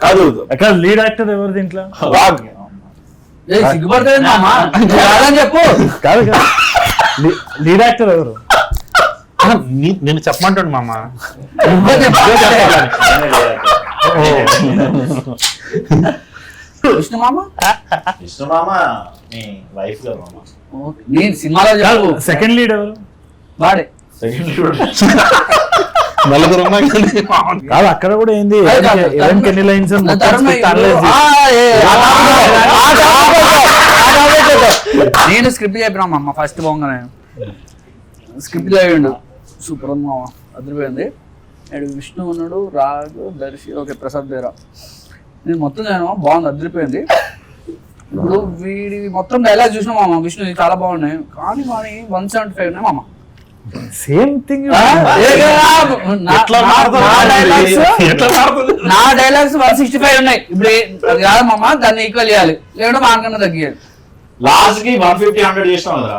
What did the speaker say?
కాదు అక్కడ lead actor ఎవరు దీంట్లో? సిగ్గుపడుతుంది మామా చెప్పు. కాదు కాదు, లీడ్ యాక్టర్ ఎవరు? నేను చెప్పమంటాడు మామ. విష్ణు మామ. విష్ణు మామ మీ వైఫ్ గారు మామ. నేను సినిమాలో చెప్పు. సెకండ్ లీడ్ ఎవరు? వాడే. నలుగురు కాదు అక్కడ కూడా ఏంది ఎన్ని లైన్స్ నేను స్క్రిప్ట్ చెప్పినా మామ ఫస్ట్ పోగానే స్క్రిప్ట్ చదివిండు సూపర్ ఉంది మామ అదిరిపోయింది. విష్ణు ఉన్నాడు, రాజు, దర్శి, ఓకే ప్రసాద్ బేరా. నేను మొత్తం నేను బాగుంది అదిరిపోయింది. ఇప్పుడు వీడి మొత్తం డైలాగ్ చూసినా మామ విష్ణు చాలా బాగున్నాయి, కానీ 175 ఉన్నాయి మామ. Same thing. నా డైలాగ్స్ 165 ఉన్నాయి. ఇప్పుడు అది కాదు మామ, దాన్ని ఈక్వల్ చేయాలి, లేదంటే మార్కన్నా తగ్గియాలి. లాస్ట్ కి 150 100 చేసినాం కదా.